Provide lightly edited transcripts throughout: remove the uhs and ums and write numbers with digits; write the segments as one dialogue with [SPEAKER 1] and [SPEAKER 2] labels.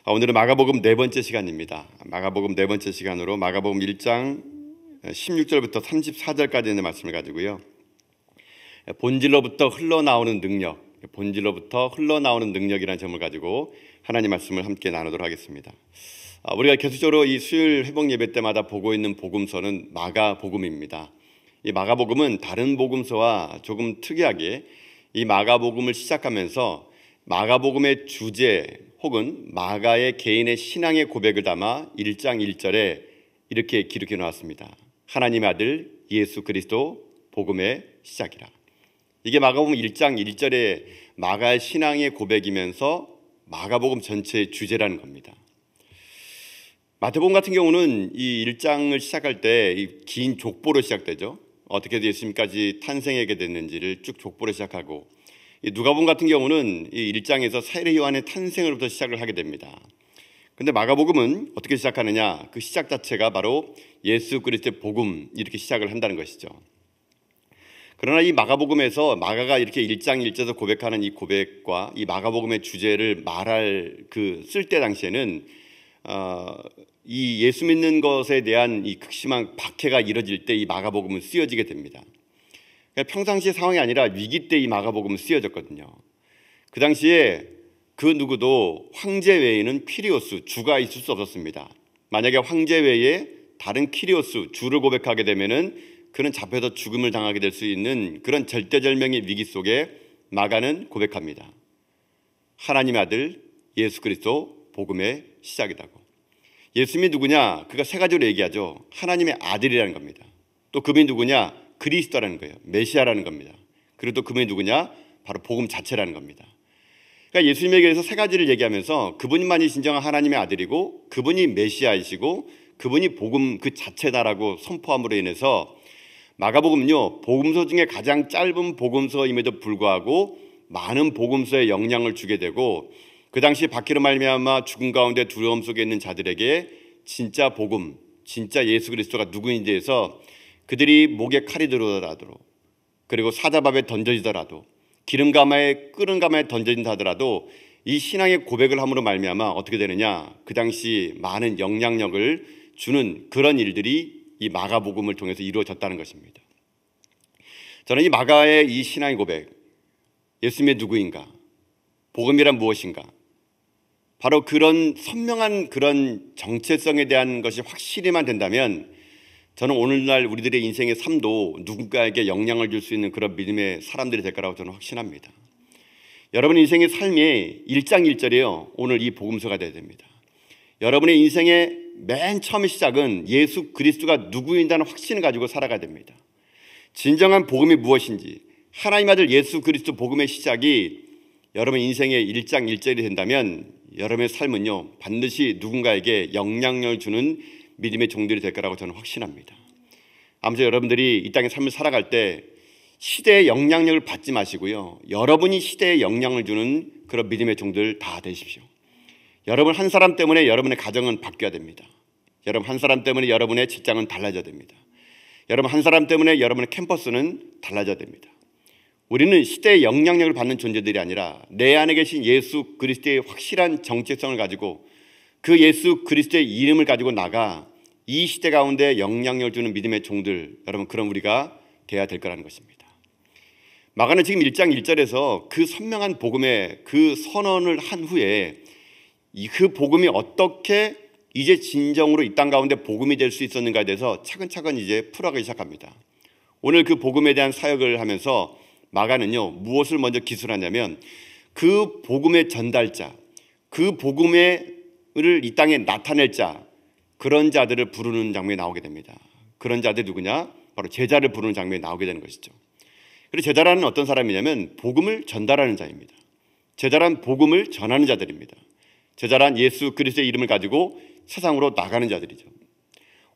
[SPEAKER 1] 오늘은 마가복음 네 번째 시간입니다. 마가복음 네 번째 시간으로 마가복음 1장 16절부터 34절까지 있는 말씀을 가지고요. 본질로부터 흘러나오는 능력, 본질로부터 흘러나오는 능력이라는 점을 가지고 하나님 말씀을 함께 나누도록 하겠습니다. 우리가 계속적으로 이 수요일 회복 예배 때마다 보고 있는 복음서는 마가복음입니다. 이 마가복음은 다른 복음서와 조금 특이하게 이 마가복음을 시작하면서 마가복음의 주제 혹은 마가의 개인의 신앙의 고백을 담아 1장 1절에 이렇게 기록해 놓았습니다. 하나님의 아들 예수 그리스도 복음의 시작이라. 이게 마가복음 1장 1절에 마가의 신앙의 고백이면서 마가복음 전체의 주제라는 겁니다. 마태복음 같은 경우는 이 1장을 시작할 때 긴 족보로 시작되죠. 어떻게 예수님까지 탄생하게 됐는지를 쭉 족보로 시작하고, 누가복음 같은 경우는 이 1장에서 세례 요한의 탄생으로부터 시작을 하게 됩니다. 그런데 마가복음은 어떻게 시작하느냐? 그 시작 자체가 바로 예수 그리스도의 복음, 이렇게 시작을 한다는 것이죠. 그러나 이 마가복음에서 마가가 이렇게 1장 1절에서 고백하는 이 고백과 이 마가복음의 주제를 말할 쓸 때 당시에는 이 예수 믿는 것에 대한 이 극심한 박해가 이뤄질 때 이 마가복음은 쓰여지게 됩니다. 평상시 상황이 아니라 위기 때 이 마가복음은 쓰여졌거든요. 그 당시에 그 누구도 황제 외에는 퀴리오스, 주가 있을 수 없었습니다. 만약에 황제 외에 다른 퀴리오스, 주를 고백하게 되면은 그는 잡혀서 죽음을 당하게 될 수 있는 그런 절대절명의 위기 속에 마가는 고백합니다. 하나님의 아들 예수 그리스도 복음의 시작이라고. 예수님이 누구냐? 그가 세 가지로 얘기하죠. 하나님의 아들이라는 겁니다. 또 그분이 누구냐? 그리스도라는 거예요. 메시아라는 겁니다. 그리고 또 그분이 누구냐? 바로 복음 자체라는 겁니다. 그러니까 예수님에 대해서 세 가지를 얘기하면서 그분만이 진정한 하나님의 아들이고 그분이 메시아이시고 그분이 복음 그 자체다라고 선포함으로 인해서 마가복음은요, 복음서 중에 가장 짧은 복음서임에도 불구하고 많은 복음서에 영향을 주게 되고, 그 당시 박해로 말미암아 죽음 가운데 두려움 속에 있는 자들에게 진짜 복음, 진짜 예수 그리스도가 누구인지에 대해서 그들이 목에 칼이 들어오더라도, 그리고 사자밥에 던져지더라도, 기름 가마에 끓은 가마에 던져진다 하더라도 이 신앙의 고백을 함으로 말미암아 어떻게 되느냐? 그 당시 많은 영향력을 주는 그런 일들이 이 마가복음을 통해서 이루어졌다는 것입니다. 저는 이 마가의 이 신앙의 고백, 예수님의 누구인가? 복음이란 무엇인가? 바로 그런 선명한 그런 정체성에 대한 것이 확실히만 된다면 저는 오늘날 우리들의 인생의 삶도 누군가에게 영향을 줄 수 있는 그런 믿음의 사람들이 될 거라고 저는 확신합니다. 여러분 인생의 삶이 1장 1절이에요. 오늘 이 복음서가 되어야 됩니다. 여러분의 인생의 맨 처음의 시작은 예수 그리스도가 누구인다는 확신을 가지고 살아가야 됩니다. 진정한 복음이 무엇인지, 하나님 아들 예수 그리스도 복음의 시작이 여러분 인생의 1장 1절이 된다면 여러분의 삶은요, 반드시 누군가에게 영향력을 주는 믿음의 종들이 될 거라고 저는 확신합니다. 아무쪼록 여러분들이 이 땅의 삶을 살아갈 때 시대의 영향력을 받지 마시고요, 여러분이 시대에 영향을 주는 그런 믿음의 종들 다 되십시오. 여러분 한 사람 때문에 여러분의 가정은 바뀌어야 됩니다. 여러분 한 사람 때문에 여러분의 직장은 달라져야 됩니다. 여러분 한 사람 때문에 여러분의 캠퍼스는 달라져야 됩니다. 우리는 시대의 영향력을 받는 존재들이 아니라 내 안에 계신 예수 그리스도의 확실한 정체성을 가지고 그 예수 그리스도의 이름을 가지고 나가 이 시대 가운데 영향력을 주는 믿음의 종들, 여러분 그런 우리가 돼야 될 거라는 것입니다. 마가는 지금 1장 1절에서 그 선명한 복음의 그 선언을 한 후에 그 복음이 어떻게 이제 진정으로 이 땅 가운데 복음이 될 수 있었는가에 대해서 차근차근 이제 풀어가기 시작합니다. 오늘 그 복음에 대한 사역을 하면서 마가는요, 무엇을 먼저 기술하냐면 그 복음의 전달자, 그 복음을 이 땅에 나타낼 자, 그런 자들을 부르는 장면이 나오게 됩니다. 그런 자들이 누구냐? 바로 제자를 부르는 장면이 나오게 되는 것이죠. 그리고 제자라는 어떤 사람이냐면 복음을 전달하는 자입니다. 제자란 복음을 전하는 자들입니다. 제자란 예수 그리스도의 이름을 가지고 세상으로 나가는 자들이죠.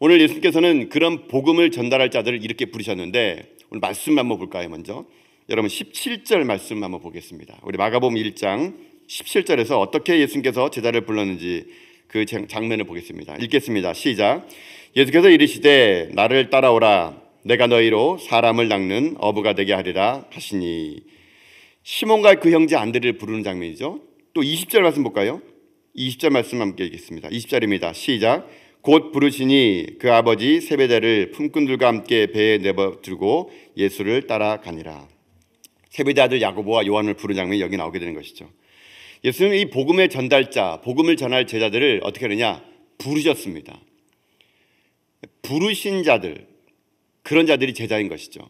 [SPEAKER 1] 오늘 예수님께서는 그런 복음을 전달할 자들을 이렇게 부르셨는데 오늘 말씀 한번 볼까요? 먼저 여러분 17절 말씀 한번 보겠습니다. 우리 마가복음 1장 17절에서 어떻게 예수님께서 제자를 불렀는지 그 장면을 보겠습니다. 읽겠습니다. 시작. 예수께서 이르시되 나를 따라오라. 내가 너희로 사람을 낚는 어부가 되게 하리라 하시니. 시몬과 그 형제 안드레를 부르는 장면이죠. 또 20절 말씀 볼까요? 20절 말씀 함께 읽겠습니다. 20절입니다. 시작. 곧 부르시니 그 아버지 세베대를 품꾼들과 함께 배에 내버들고 예수를 따라가니라. 세베대 아들 야고보와 요한을 부른 장면이 여기 나오게 되는 것이죠. 예수님은 이 복음의 전달자, 복음을 전할 제자들을 어떻게 하느냐? 부르셨습니다. 부르신 자들, 그런 자들이 제자인 것이죠.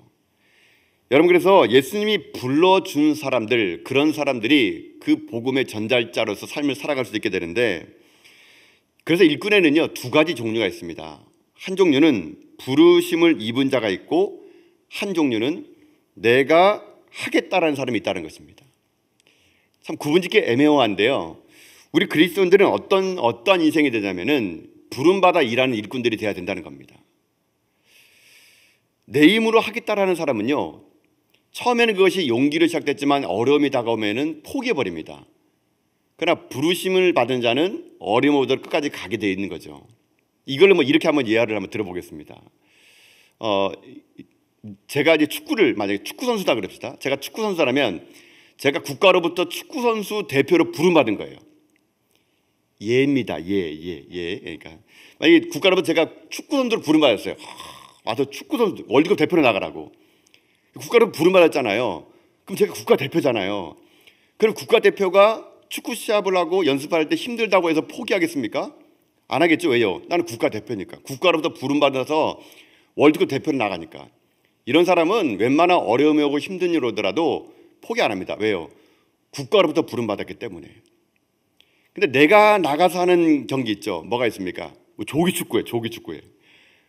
[SPEAKER 1] 여러분, 그래서 예수님이 불러준 사람들, 그런 사람들이 그 복음의 전달자로서 삶을 살아갈 수 있게 되는데, 그래서 일꾼에는요 2가지 종류가 있습니다. 한 종류는 부르심을 입은 자가 있고, 한 종류는 내가 하겠다라는 사람이 있다는 것입니다. 참 구분짓기 애매모호한데요, 우리 그리스도인들은 어떤 인생이 되냐면은 부름받아 일하는 일꾼들이 돼야 된다는 겁니다. 내 힘으로 하겠다라는 사람은요, 처음에는 그것이 용기로 시작됐지만 어려움이 다가오면은 포기해버립니다. 그러나 부르심을 받은 자는 어려움보다 끝까지 가게 되어 있는 거죠. 이걸 이렇게 한번 예화를 한번 들어보겠습니다. 제가 이제 축구를, 만약에 축구 선수다 그럽시다. 제가 축구 선수라면 제가 국가로부터 축구 선수 대표로 부름받은 거예요. 예입니다. 예. 그러니까 만약에 국가로부터 제가 축구 선수로 부름받았어요. 와서 축구 선수 월드컵 대표로 나가라고. 국가로 부름받았잖아요. 그럼 제가 국가대표잖아요. 그럼 국가대표가 축구 시합을 하고 연습할 때 힘들다고 해서 포기하겠습니까? 안 하겠죠. 왜요? 나는 국가대표니까. 국가로부터 부름받아서 월드컵 대표로 나가니까. 이런 사람은 웬만한 어려움이 오고 힘든 일 오더라도 포기 안 합니다. 왜요? 국가로부터 부름받았기 때문에. 근데 내가 나가서 하는 경기 있죠. 뭐가 있습니까? 조기축구에.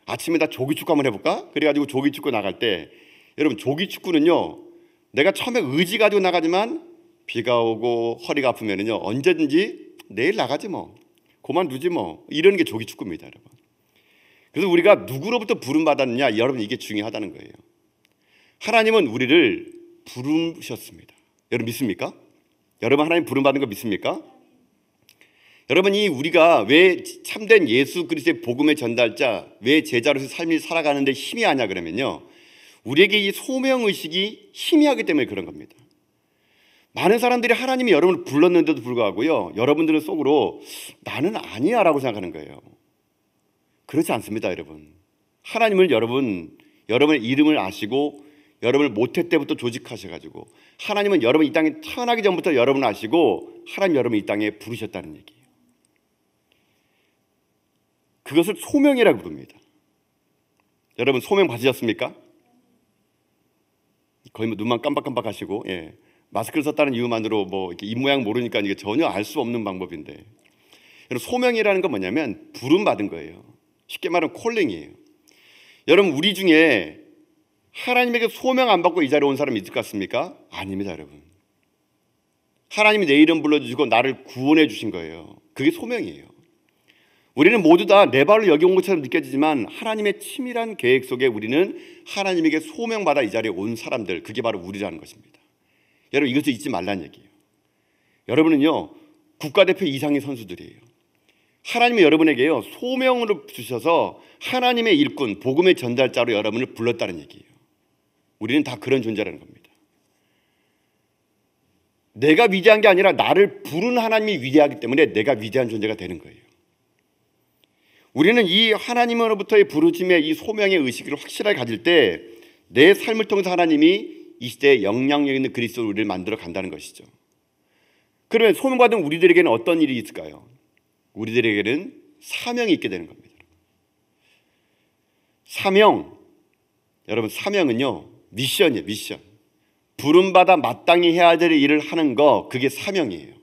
[SPEAKER 1] 아침에 다 조기축구 한번 해볼까? 그래가지고 조기축구 나갈 때, 여러분 조기축구는요, 내가 처음에 의지 가지고 나가지만 비가 오고 허리가 아프면은요, 언제든지 내일 나가지 뭐, 그만두지 뭐, 이런 게 조기축구입니다, 여러분. 그래서 우리가 누구로부터 부름받았느냐, 여러분 이게 중요하다는 거예요. 하나님은 우리를 부르셨습니다. 여러분 믿습니까? 여러분 하나님 부름받은 거 믿습니까? 여러분이 우리가 왜 참된 예수 그리스도의 복음의 전달자, 왜 제자로서 삶을 살아가는데 힘이 하냐 그러면요, 우리에게 이 소명의식이 희미하기 때문에 그런 겁니다. 많은 사람들이 하나님이 여러분을 불렀는데도 불구하고요, 여러분들은 속으로 나는 아니야 라고 생각하는 거예요. 그렇지 않습니다, 여러분. 하나님은 여러분의 이름을 아시고 여러분을 모태 때부터 조직하셔가지고, 하나님은 여러분 이 땅에 태어나기 전부터 여러분을 아시고 하나님 여러분 이 땅에 부르셨다는 얘기예요. 그것을 소명이라고 부릅니다. 여러분 소명 받으셨습니까? 거의 눈만 깜빡깜빡 하시고, 마스크를 썼다는 이유만으로 이렇게 입모양 모르니까 이게 전혀 알 수 없는 방법인데, 여러분 소명이라는 건 뭐냐면 부름 받은 거예요. 쉽게 말하면 콜링이에요. 여러분 우리 중에 하나님에게 소명 안 받고 이 자리에 온 사람이 있을 것 같습니까? 아닙니다, 여러분. 하나님이 내 이름 불러주시고 나를 구원해 주신 거예요. 그게 소명이에요. 우리는 모두 다 내 발로 여기 온 것처럼 느껴지지만 하나님의 치밀한 계획 속에 우리는 하나님에게 소명받아 이 자리에 온 사람들, 그게 바로 우리라는 것입니다. 여러분 이것을 잊지 말라는 얘기예요. 여러분은요 국가대표 이상의 선수들이에요. 하나님이 여러분에게요 소명으로 주셔서 하나님의 일꾼, 복음의 전달자로 여러분을 불렀다는 얘기예요. 우리는 다 그런 존재라는 겁니다. 내가 위대한 게 아니라 나를 부른 하나님이 위대하기 때문에 내가 위대한 존재가 되는 거예요. 우리는 이 하나님으로부터의 부르심의 이 소명의 의식을 확실하게 가질 때 내 삶을 통해서 하나님이 이 시대에 영향력 있는 그리스도를 우리를 만들어 간다는 것이죠. 그러면 소명받은 우리들에게는 어떤 일이 있을까요? 우리들에게는 사명이 있게 되는 겁니다. 사명, 여러분 사명은요 미션이에요. 미션. 부름받아 마땅히 해야 될 일을 하는 거, 그게 사명이에요.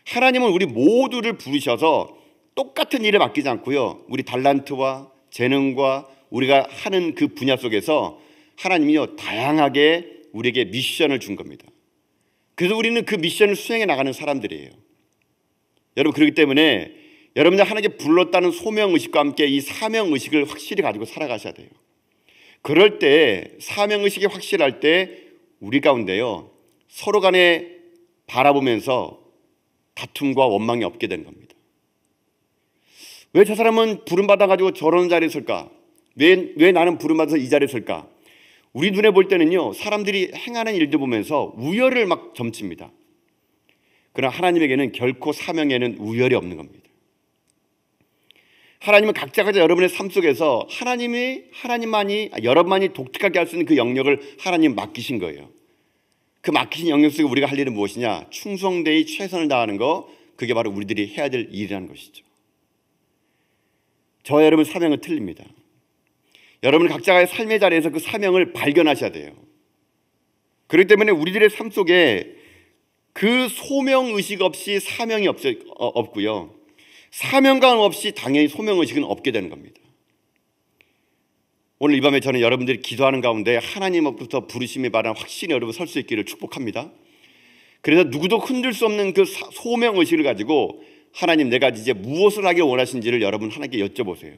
[SPEAKER 1] 하나님은 우리 모두를 부르셔서 똑같은 일에 맡기지 않고요, 우리 달란트와 재능과 우리가 하는 그 분야 속에서 하나님이요 다양하게 우리에게 미션을 준 겁니다. 그래서 우리는 그 미션을 수행해 나가는 사람들이에요. 여러분 그렇기 때문에 여러분들 하나님께 불렀다는 소명의식과 함께 이 사명의식을 확실히 가지고 살아가셔야 돼요. 그럴 때 사명의식이 확실할 때 우리 가운데요 서로 간에 바라보면서 다툼과 원망이 없게 되는 겁니다. 왜 저 사람은 부름받아가지고 저런 자리에 설까? 왜 나는 부름받아서 이 자리에 설까? 우리 눈에 볼 때는요 사람들이 행하는 일들 보면서 우열을 막 점칩니다. 그러나 하나님에게는 결코 사명에는 우열이 없는 겁니다. 하나님은 각자가 여러분의 삶 속에서 여러분만이 독특하게 할 수 있는 그 영역을 하나님 맡기신 거예요. 그 맡기신 영역 속에 우리가 할 일은 무엇이냐? 충성되이 최선을 다하는 거, 그게 바로 우리들이 해야 될 일이라는 것이죠. 저와 여러분 사명은 틀립니다. 여러분 각자의 삶의 자리에서 그 사명을 발견하셔야 돼요. 그렇기 때문에 우리들의 삶 속에 그 소명의식 없이 사명이 없고요, 사명감 없이 당연히 소명의식은 없게 되는 겁니다. 오늘 이 밤에 저는 여러분들이 기도하는 가운데 하나님으로부터 부르심에 바른 확신이 여러분 설 수 있기를 축복합니다. 그래서 누구도 흔들 수 없는 그 소명의식을 가지고 하나님, 내가 이제 무엇을 하길 원하신지를 여러분 하나님께 여쭤보세요.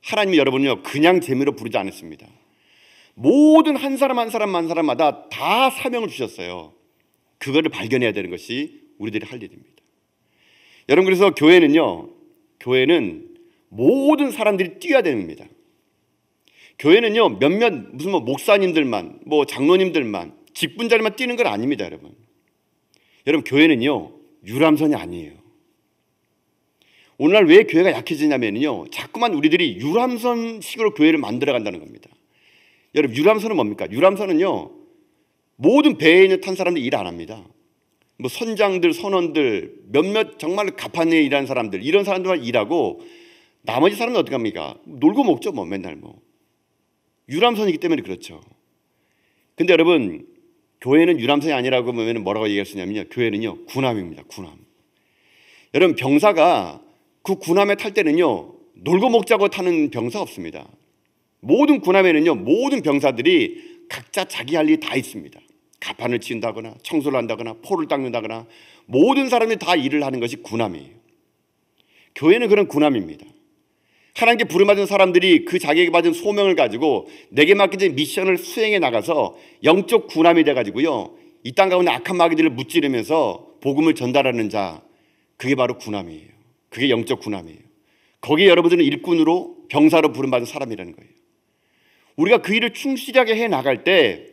[SPEAKER 1] 하나님이 여러분을요 그냥 재미로 부르지 않았습니다. 모든 한 사람 한 사람마다 다 사명을 주셨어요. 그거를 발견해야 되는 것이 우리들이 할 일입니다. 여러분, 그래서 교회는 모든 사람들이 뛰어야 됩니다. 교회는요 무슨 목사님들만, 장로님들만, 직분자들만 뛰는 건 아닙니다. 여러분 교회는요 유람선이 아니에요. 오늘날 왜 교회가 약해지냐면요, 자꾸만 우리들이 유람선식으로 교회를 만들어 간다는 겁니다. 여러분, 유람선은 뭡니까? 유람선은요 모든 배에 있는 탄 사람들이 일 안 합니다. 선장들, 선원들, 몇몇 정말 가판에 일하는 사람들, 이런 사람들만 일하고 나머지 사람은 어떻게 합니까? 놀고 먹죠. 맨날 유람선이기 때문에 그렇죠. 근데 여러분, 교회는 유람선이 아니라고 하면 뭐라고 얘기할 수 있냐면요, 교회는요 군함입니다. 군함. 여러분, 병사가 그 군함에 탈 때는요 놀고 먹자고 타는 병사 없습니다. 모든 군함에는요 모든 병사들이 각자 자기 할 일이 다 있습니다. 가판을 치운다거나 청소를 한다거나 포를 닦는다거나 모든 사람들이 다 일을 하는 것이 군함이에요. 교회는 그런 군함입니다. 하나님께 부름받은 사람들이 그 자기에게 받은 소명을 가지고 내게 맡겨진 미션을 수행해 나가서 영적 군함이 돼가지고요 이 땅 가운데 악한 마귀들을 무찌르면서 복음을 전달하는 자, 그게 바로 군함이에요. 그게 영적 군함이에요. 거기에 여러분들은 일꾼으로, 병사로 부름받은 사람이라는 거예요. 우리가 그 일을 충실하게 해 나갈 때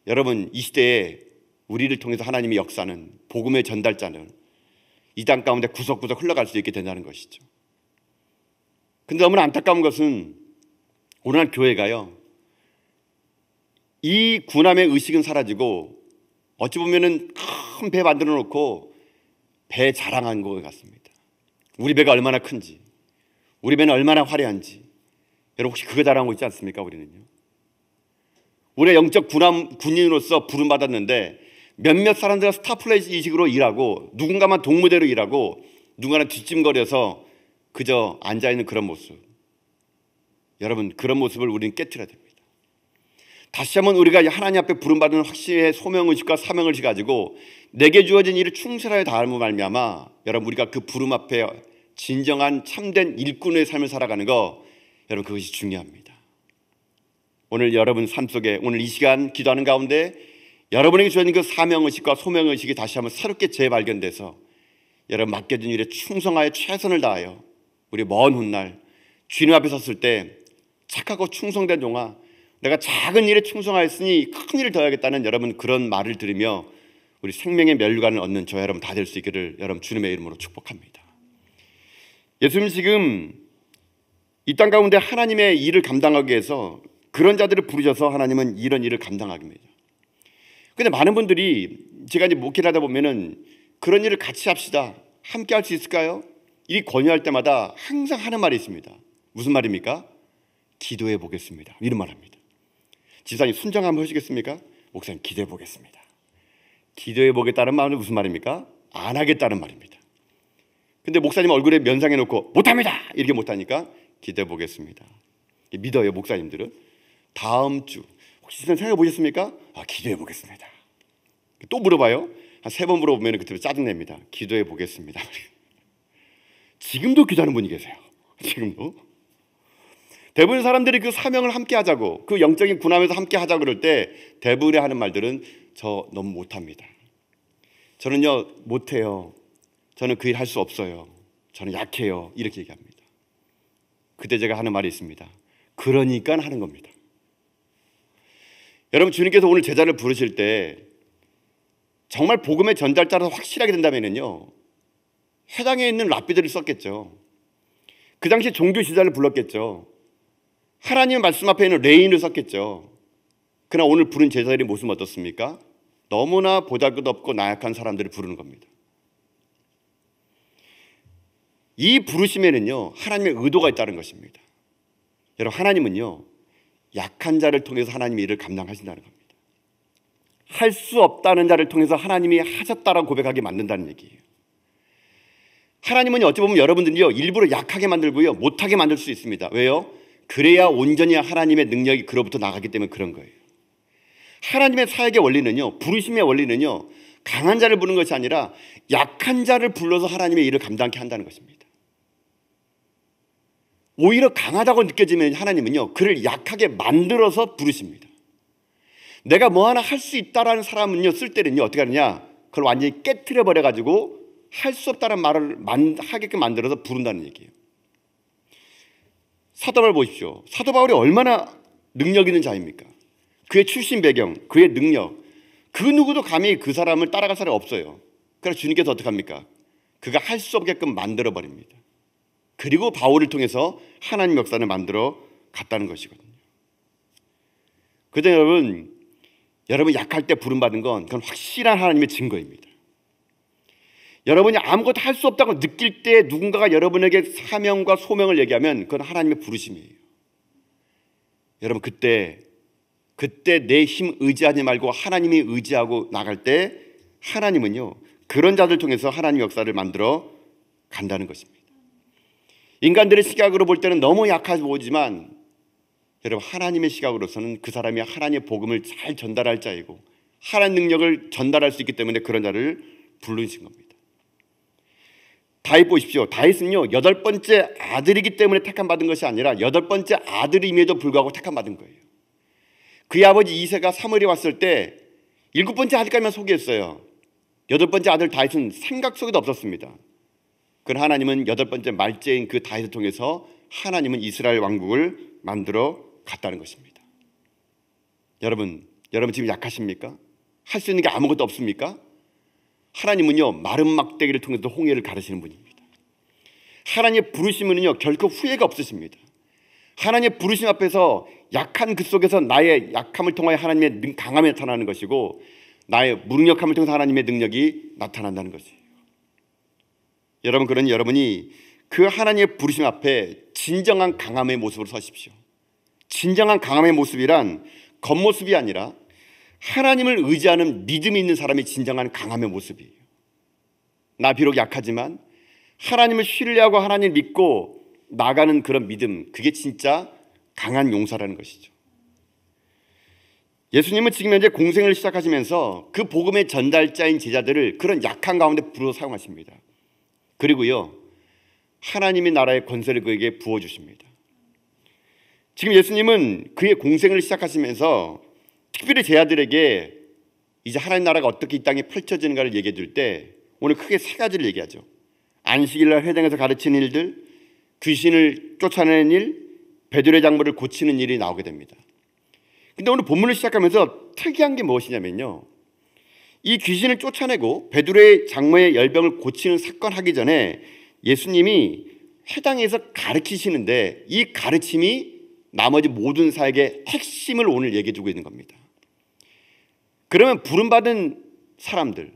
[SPEAKER 1] 여러분, 이 시대에 우리를 통해서 하나님의 역사는, 복음의 전달자는 이 땅 가운데 구석구석 흘러갈 수 있게 된다는 것이죠. 근데 너무나 안타까운 것은 오늘날 교회가요 이 군함의 의식은 사라지고 어찌 보면은 큰 배 만들어 놓고 배 자랑한 것 같습니다. 우리 배가 얼마나 큰지, 우리 배는 얼마나 화려한지. 여러분, 혹시 그거 자랑하고 있지 않습니까? 우리는요, 우리가 영적 군인으로서 부름받았는데 몇몇 사람들은 스타플레이 의식으로 일하고 누군가만 동무대로 일하고 누군가는 뒷짐거려서 그저 앉아있는 그런 모습. 여러분, 그런 모습을 우리는 깨트려야 됩니다. 다시 한번 우리가 하나님 앞에 부름받은 확신의 소명의식과 사명의식 가지고 내게 주어진 일을 충실하게 다함으로 말미암아 여러분, 우리가 그 부름 앞에 진정한 참된 일꾼의 삶을 살아가는 거, 여러분, 그것이 중요합니다. 오늘 여러분 삶 속에, 오늘 이 시간 기도하는 가운데 여러분에게 주어진 그 사명의식과 소명의식이 다시 한번 새롭게 재발견돼서 여러분 맡겨진 일에 충성하여 최선을 다하여 우리 먼 훗날 주님 앞에 섰을 때 착하고 충성된 종아, 내가 작은 일에 충성하였으니 큰 일을 더하겠다는 여러분 그런 말을 들으며 우리 생명의 면류관을 얻는 저 여러분 다 될 수 있기를 여러분 주님의 이름으로 축복합니다. 예수님 지금 이 땅 가운데 하나님의 일을 감당하기 위해서 그런 자들을 부르셔서 하나님은 이런 일을 감당하게 합니다. 근데 많은 분들이 제가 이제 목회를 하다 보면은 그런 일을 같이 합시다, 함께 할 수 있을까요? 이 권유할 때마다 항상 하는 말이 있습니다. 무슨 말입니까? 기도해 보겠습니다. 이런 말 합니다. 집사님 순정 한번 하시겠습니까? 목사님 기도해 보겠습니다. 기도해 보겠다는 말은 무슨 말입니까? 안 하겠다는 말입니다. 근데 목사님 얼굴에 면상해 놓고 못합니다 이렇게 못하니까 기도해 보겠습니다. 믿어요. 목사님들은 다음 주 혹시 생각해 보셨습니까? 기도해 보겠습니다. 또 물어봐요. 한 3번 물어보면 그때 짜증냅니다. 기도해 보겠습니다. 지금도 기도하는 분이 계세요. 지금도. 대부분의 사람들이 그 사명을 함께 하자고, 그 영적인 군함에서 함께 하자고 그럴 때 대부분의 하는 말들은 저 너무 못합니다. 저는요 못해요. 저는 그 일 할 수 없어요. 저는 약해요. 이렇게 얘기합니다. 그때 제가 하는 말이 있습니다. 그러니까 하는 겁니다. 여러분, 주님께서 오늘 제자를 부르실 때 정말 복음의 전달자라서 확실하게 된다면요, 회당에 있는 랍비들을 썼겠죠. 그 당시 종교 지도자를 불렀겠죠. 하나님의 말씀 앞에 있는 레인을 썼겠죠. 그러나 오늘 부른 제자들의 모습은 어떻습니까? 너무나 보잘것없고 나약한 사람들을 부르는 겁니다. 이 부르심에는요, 하나님의 의도가 있다는 것입니다. 여러분, 하나님은요, 약한 자를 통해서 하나님의 일을 감당하신다는 겁니다. 할 수 없다는 자를 통해서 하나님이 하셨다라고 고백하게 만든다는 얘기예요. 하나님은 어찌 보면 여러분들이요, 일부러 약하게 만들고요, 못하게 만들 수 있습니다. 왜요? 그래야 온전히 하나님의 능력이 그로부터 나가기 때문에 그런 거예요. 하나님의 사역의 원리는요, 부르심의 원리는요, 강한 자를 부르는 것이 아니라 약한 자를 불러서 하나님의 일을 감당케 한다는 것입니다. 오히려 강하다고 느껴지면 하나님은요, 그를 약하게 만들어서 부르십니다. 내가 뭐 하나 할 수 있다라는 사람은요, 쓸 때는요, 어떻게 하느냐, 그걸 완전히 깨트려 버려가지고 할 수 없다는 말을 하게끔 만들어서 부른다는 얘기예요. 사도 바울 보십시오. 사도 바울이 얼마나 능력 있는 자입니까? 그의 출신 배경, 그의 능력, 그 누구도 감히 그 사람을 따라갈 사람이 없어요. 그래서 주님께서 어떻게 합니까? 그가 할 수 없게끔 만들어 버립니다. 그리고 바울을 통해서 하나님 역사를 만들어 갔다는 것이거든요. 그래서 여러분 약할 때 부름받은 건 그건 확실한 하나님의 증거입니다. 여러분이 아무것도 할 수 없다고 느낄 때 누군가가 여러분에게 사명과 소명을 얘기하면 그건 하나님의 부르심이에요. 여러분, 그때 내 힘 의지하지 말고 하나님이 의지하고 나갈 때 하나님은요, 그런 자들 통해서 하나님 역사를 만들어 간다는 것입니다. 인간들의 시각으로 볼 때는 너무 약해 보이지만 여러분, 하나님의 시각으로서는 그 사람이 하나님의 복음을 잘 전달할 자이고 하나님 능력을 전달할 수 있기 때문에 그런 자를 부르신 겁니다. 다윗 보십시오. 다윗은요, 8번째 아들이기 때문에 택함받은 것이 아니라 8번째 아들임에도 불구하고 택함받은 거예요. 그의 아버지 이새가 사무엘에 왔을 때 7번째 아들까지만 소개했어요. 8번째 아들 다윗은 생각 속에도 없었습니다. 그러나 하나님은 8번째 말째인 그 다윗을 통해서 하나님은 이스라엘 왕국을 만들어 갔다는 것입니다. 여러분 지금 약하십니까? 할 수 있는 게 아무것도 없습니까? 하나님은요, 마른 막대기를 통해서 홍해를 가르시는 분입니다. 하나님의 부르심은요, 결코 후회가 없으십니다. 하나님의 부르심 앞에서 약한 그 속에서 나의 약함을 통하여 하나님의 강함이 나타나는 것이고 나의 무능력함을 통해서 하나님의 능력이 나타난다는 것이에요. 여러분, 그러니 여러분이 그 하나님의 부르심 앞에 진정한 강함의 모습으로 서십시오. 진정한 강함의 모습이란 겉모습이 아니라 하나님을 의지하는 믿음이 있는 사람이 진정한 강함의 모습이에요. 나 비록 약하지만 하나님을 신뢰하고 하나님을 믿고 나가는 그런 믿음, 그게 진짜 강한 용사라는 것이죠. 예수님은 지금 현재 공생을 시작하시면서 그 복음의 전달자인 제자들을 그런 약한 가운데 불어 사용하십니다. 그리고요, 하나님의 나라의 권세를 그에게 부어주십니다. 지금 예수님은 그의 공생을 시작하시면서 특별히 제자들에게 이제 하나님 나라가 어떻게 이 땅에 펼쳐지는가를 얘기해 줄 때 오늘 크게 3가지를 얘기하죠. 안식일날 회당에서 가르치는 일들, 귀신을 쫓아내는 일, 베드로의 장모를 고치는 일이 나오게 됩니다. 근데 오늘 본문을 시작하면서 특이한 게 무엇이냐면요, 이 귀신을 쫓아내고 베드로의 장모의 열병을 고치는 사건 하기 전에 예수님이 회당에서 가르치시는데 이 가르침이 나머지 모든 사역의 핵심을 오늘 얘기해 주고 있는 겁니다. 그러면 부름받은 사람들,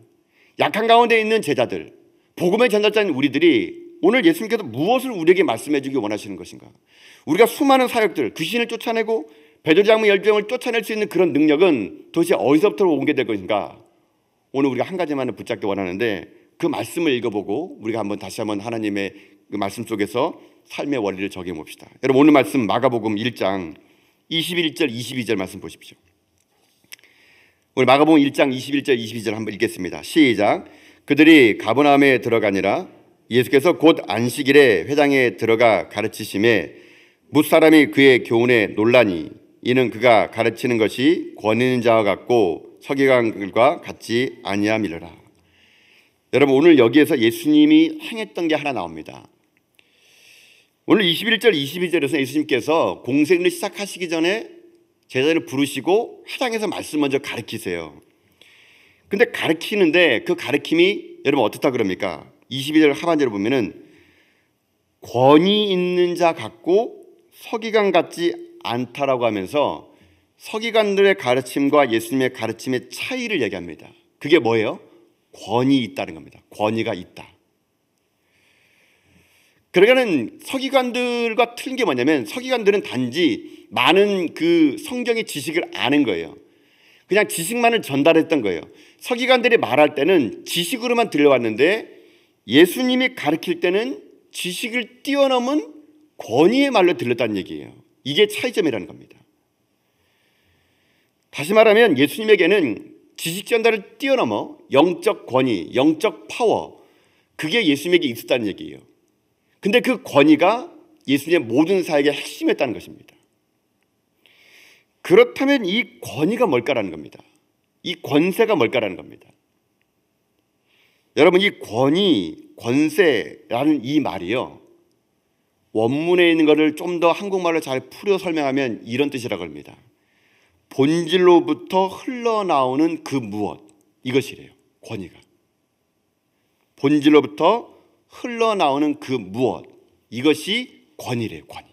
[SPEAKER 1] 약한 가운데 있는 제자들, 복음의 전달자인 우리들이 오늘 예수님께서 무엇을 우리에게 말씀해 주기 원하시는 것인가? 우리가 수많은 사역들, 귀신을 쫓아내고 베드로 장모 열병을 쫓아낼 수 있는 그런 능력은 도대체 어디서부터 오게 될 것인가? 오늘 우리가 한 가지만을 붙잡기 원하는데 그 말씀을 읽어보고 우리가 다시 한번 하나님의 그 말씀 속에서 삶의 원리를 적용해 봅시다. 여러분, 오늘 말씀 마가복음 1장 21절 22절 말씀 보십시오. 우리 마가복음 1장 21절 22절 한번 읽겠습니다. 시작. 그들이 가버나움에 들어가니라. 예수께서 곧 안식일에 회당에 들어가 가르치심에 뭇사람이 그의 교훈에 놀라니 이는 그가 가르치는 것이 권위 있는 자와 같고 서기관들과 같지 아니함이라. 여러분, 오늘 여기에서 예수님이 행했던 게 하나 나옵니다. 오늘 21절 22절에서 예수님께서 공생을 시작하시기 전에 제자들을 부르시고 회당에서 말씀 먼저 가르치세요. 근데 가르치는데 그 가르침이 여러분 어떻다 그럽니까? 22절 하반절을 보면은 권위 있는 자 같고 서기관 같지 않다라고 하면서 서기관들의 가르침과 예수님의 가르침의 차이를 얘기합니다. 그게 뭐예요? 권위 있다는 겁니다. 권위가 있다. 그러니까는 서기관들과 틀린 게 뭐냐면 서기관들은 단지 많은 그 성경의 지식을 아는 거예요. 그냥 지식만을 전달했던 거예요. 서기관들이 말할 때는 지식으로만 들려왔는데 예수님이 가르칠 때는 지식을 뛰어넘은 권위의 말로 들렸다는 얘기예요. 이게 차이점이라는 겁니다. 다시 말하면 예수님에게는 지식 전달을 뛰어넘어 영적 권위, 영적 파워, 그게 예수님에게 있었다는 얘기예요. 근데 그 권위가 예수님의 모든 사역의 핵심이었다는 것입니다. 그렇다면 이 권위가 뭘까라는 겁니다. 이 권세가 뭘까라는 겁니다. 여러분, 이 권위, 권세라는 이 말이요, 원문에 있는 것을 좀 더 한국말로 잘 풀어 설명하면 이런 뜻이라고 합니다. 본질로부터 흘러나오는 그 무엇, 이것이래요. 권위가 본질로부터 흘러나오는 그 무엇, 이것이 권위래요. 권위.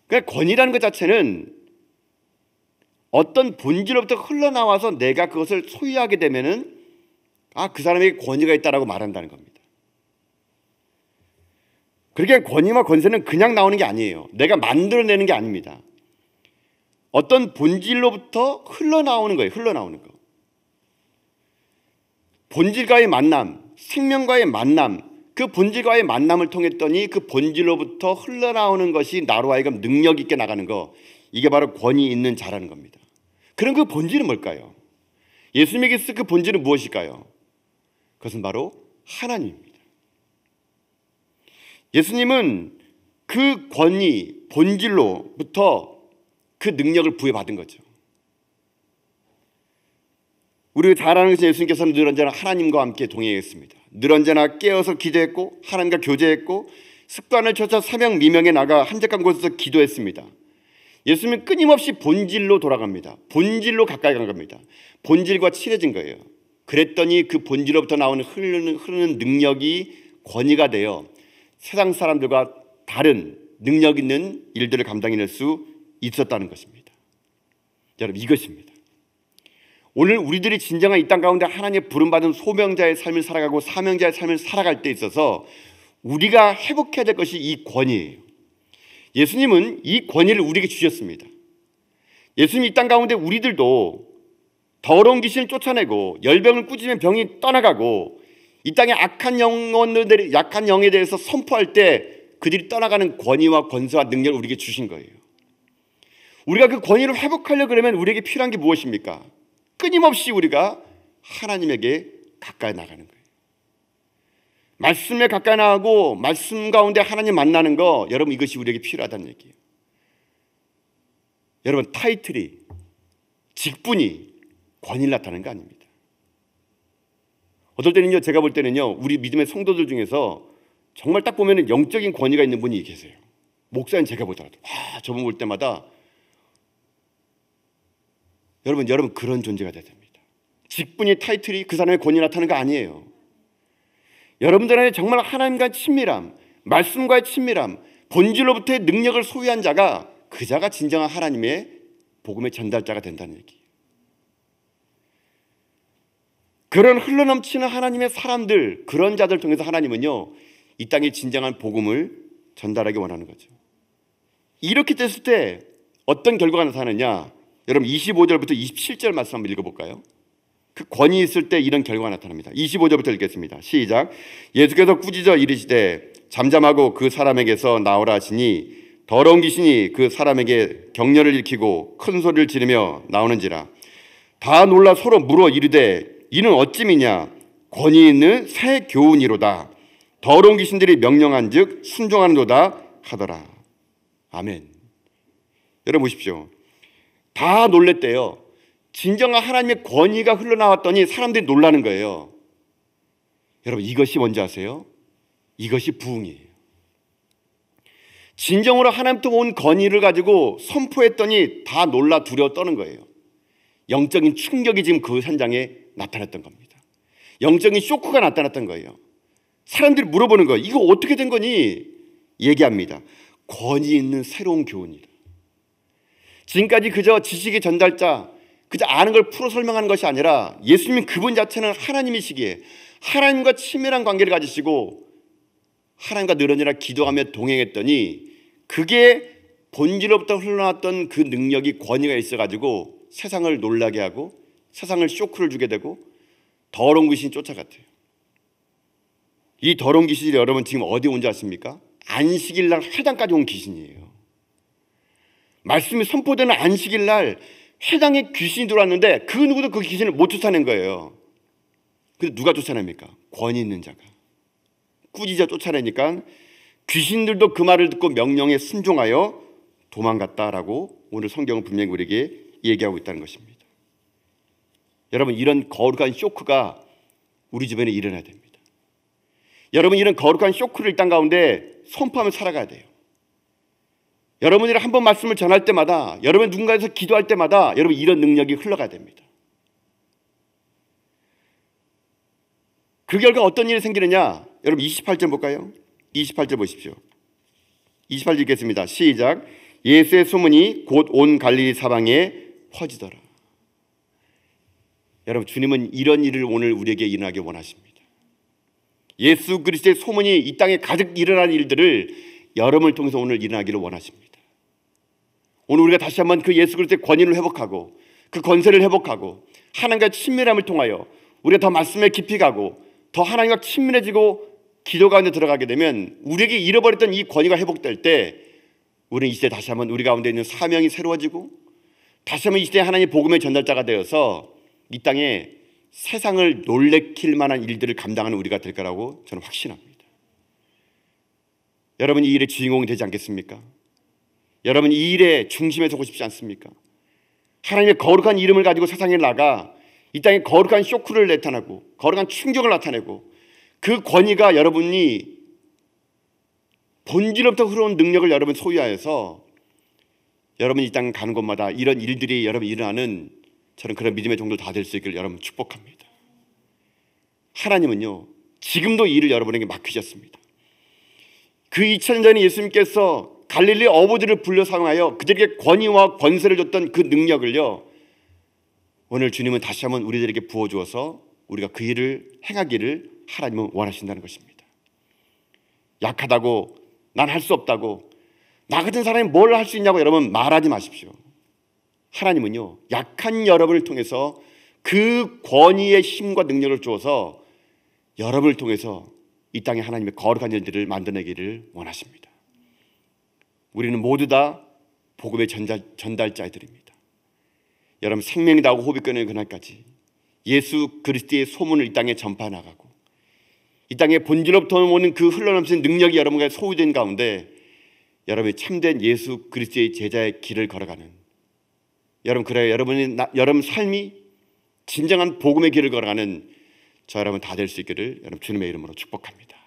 [SPEAKER 1] 그러니까 권위라는 것 자체는 어떤 본질로부터 흘러나와서 내가 그것을 소유하게 되면은 그 사람에게 권위가 있다라고 말한다는 겁니다. 그러니까 권위와 권세는 그냥 나오는 게 아니에요. 내가 만들어내는 게 아닙니다. 어떤 본질로부터 흘러나오는 거예요. 흘러나오는 거. 본질과의 만남, 생명과의 만남, 그 본질과의 만남을 통했더니 그 본질로부터 흘러나오는 것이 나로 하여금 능력 있게 나가는 거, 이게 바로 권위 있는 자라는 겁니다. 그럼 그 본질은 뭘까요? 예수님에게 있을 그 본질은 무엇일까요? 그것은 바로 하나님입니다. 예수님은 그 권위, 본질로부터 그 능력을 부여받은 거죠. 우리가 잘 아는 것은 예수님께서는 늘 언제나 하나님과 함께 동행했습니다. 늘 언제나 깨어서 기도했고 하나님과 교제했고 습관을 쫓아 사명 미명에 나가 한적한 곳에서 기도했습니다. 예수님은 끊임없이 본질로 돌아갑니다. 본질로 가까이 간 겁니다. 본질과 친해진 거예요. 그랬더니 그 본질로부터 나오는 흐르는 능력이 권위가 되어 세상 사람들과 다른 능력 있는 일들을 감당해낼 수 있었다는 것입니다. 여러분, 이것입니다. 오늘 우리들이 진정한 이 땅 가운데 하나님의 부름받은 소명자의 삶을 살아가고 사명자의 삶을 살아갈 때 있어서 우리가 회복해야 될 것이 이 권위예요. 예수님은 이 권위를 우리에게 주셨습니다. 예수님이 이 땅 가운데 우리들도 더러운 귀신을 쫓아내고 열병을 꾸짖으면 병이 떠나가고 이 땅의 악한 영혼들이 약한 영에 대해서 선포할 때 그들이 떠나가는 권위와 권세와 능력을 우리에게 주신 거예요. 우리가 그 권위를 회복하려고 그러면 우리에게 필요한 게 무엇입니까? 끊임없이 우리가 하나님에게 가까이 나가는 거예요. 말씀에 가까이 나가고 말씀 가운데 하나님 만나는 거, 여러분 이것이 우리에게 필요하다는 얘기예요. 여러분, 타이틀이, 직분이 권위를 나타내는 거 아닙니다. 어떨 때는요, 제가 볼 때는요, 우리 믿음의 성도들 중에서 정말 딱 보면 영적인 권위가 있는 분이 계세요. 목사님 제가 보더라도 저분 볼 때마다 여러분 그런 존재가 돼야 됩니다. 직분이, 타이틀이 그 사람의 권위 나타나는 거 아니에요. 여러분들 안에 정말 하나님과의 친밀함, 말씀과의 친밀함, 본질로부터의 능력을 소유한 자가 그 자가 진정한 하나님의 복음의 전달자가 된다는 얘기예요. 그런 흘러넘치는 하나님의 사람들, 그런 자들 통해서 하나님은요, 이 땅에 진정한 복음을 전달하기 원하는 거죠. 이렇게 됐을 때 어떤 결과가 나타나느냐? 여러분 25절부터 27절 말씀 한번 읽어볼까요? 그 권위 있을 때 이런 결과가 나타납니다. 25절부터 읽겠습니다. 시작. 예수께서 꾸짖어 이르시되 잠잠하고 그 사람에게서 나오라 하시니 더러운 귀신이 그 사람에게 격려를 일으키고 큰 소리를 지르며 나오는지라. 다 놀라 서로 물어 이르되 이는 어찌미냐? 권위 있는 새 교훈이로다. 더러운 귀신들이 명령한 즉 순종하는도다 하더라. 아멘. 여러분 보십시오. 다 놀랬대요. 진정한 하나님의 권위가 흘러나왔더니 사람들이 놀라는 거예요. 여러분, 이것이 뭔지 아세요? 이것이 부흥이에요. 진정으로 하나님부터 온 권위를 가지고 선포했더니 다 놀라 두려워 떠는 거예요. 영적인 충격이 지금 그 현장에 나타났던 겁니다. 영적인 쇼크가 나타났던 거예요. 사람들이 물어보는 거예요. 이거 어떻게 된 거니? 얘기합니다. 권위 있는 새로운 교훈이다. 지금까지 그저 지식의 전달자, 그저 아는 걸 풀어 설명하는 것이 아니라 예수님 그분 자체는 하나님이시기에 하나님과 친밀한 관계를 가지시고 하나님과 늘어지나 기도하며 동행했더니 그게 본질로부터 흘러나왔던 그 능력이 권위가 있어가지고 세상을 놀라게 하고 세상을 쇼크를 주게 되고 더러운 귀신이 쫓아갔대요. 이 더러운 귀신이 여러분 지금 어디 온지 아십니까? 안식일 날 회당까지 온 귀신이에요. 말씀이 선포되는 안식일 날 회당에 귀신이 들어왔는데 그 누구도 그 귀신을 못 쫓아낸 거예요. 근데 누가 쫓아냅니까? 권위 있는 자가. 꾸짖어 쫓아내니까 귀신들도 그 말을 듣고 명령에 순종하여 도망갔다라고 오늘 성경은 분명히 우리에게 얘기하고 있다는 것입니다. 여러분, 이런 거룩한 쇼크가 우리 주변에 일어나야 됩니다. 여러분, 이런 거룩한 쇼크를 이 땅 가운데 선포하며 살아가야 돼요. 여러분이 한 번 말씀을 전할 때마다, 여러분 누군가에서 기도할 때마다 여러분 이런 능력이 흘러가야 됩니다. 그 결과 어떤 일이 생기느냐? 여러분 28절 볼까요? 28절 보십시오. 28절 읽겠습니다. 시작. 예수의 소문이 곧 온 갈릴리 사방에 퍼지더라. 여러분, 주님은 이런 일을 오늘 우리에게 일어나게 원하십니다. 예수 그리스도의 소문이 이 땅에 가득 일어난 일들을 여러분을 통해서 오늘 일어나기를 원하십니다. 오늘 우리가 다시 한번 그 예수 그리스도의 권위를 회복하고 그 권세를 회복하고 하나님과 친밀함을 통하여 우리가 더 말씀에 깊이 가고 더 하나님과 친밀해지고 기도 가운데 들어가게 되면 우리에게 잃어버렸던 이 권위가 회복될 때 우리는 이 시대에 다시 한번 우리 가운데 있는 사명이 새로워지고 다시 한번 이 시대에 하나님의 복음의 전달자가 되어서 이 땅에 세상을 놀래킬 만한 일들을 감당하는 우리가 될 거라고 저는 확신합니다. 여러분, 이 일의 주인공이 되지 않겠습니까? 여러분, 이 일의 중심에 서고 싶지 않습니까? 하나님의 거룩한 이름을 가지고 세상에 나가 이 땅에 거룩한 쇼크를 나타내고 거룩한 충격을 나타내고 그 권위가 여러분이 본질로부터 흐르는 능력을 여러분 소유하여서 여러분이 이 땅 가는 곳마다 이런 일들이 여러분 일어나는 저는 그런 믿음의 종들 다 될 수 있기를 여러분 축복합니다. 하나님은요 지금도 이 일을 여러분에게 맡기셨습니다. 그 2000년 전에 예수님께서 갈릴리 어부들을 불러 사용하여 그들에게 권위와 권세를 줬던 그 능력을요 오늘 주님은 다시 한번 우리들에게 부어주어서 우리가 그 일을 행하기를 하나님은 원하신다는 것입니다. 약하다고 난 할 수 없다고 나 같은 사람이 뭘 할 수 있냐고 여러분 말하지 마십시오. 하나님은요 약한 여러분을 통해서 그 권위의 힘과 능력을 주어서 여러분을 통해서 이 땅에 하나님의 거룩한 일들을 만들어내기를 원하십니다. 우리는 모두 다 복음의 전달자들입니다. 여러분 생명이 나고 호흡이 끊어지는 그날까지 예수 그리스도의 소문을 이 땅에 전파 나가고 이 땅에 본질로부터 오는 그 흘러넘치는 능력이 여러분과 소유된 가운데 여러분이 참된 예수 그리스도의 제자의 길을 걸어가는 여러분 그래요. 여러분 삶이 진정한 복음의 길을 걸어가는 저 여러분 다 될 수 있기를 여러분 주님의 이름으로 축복합니다.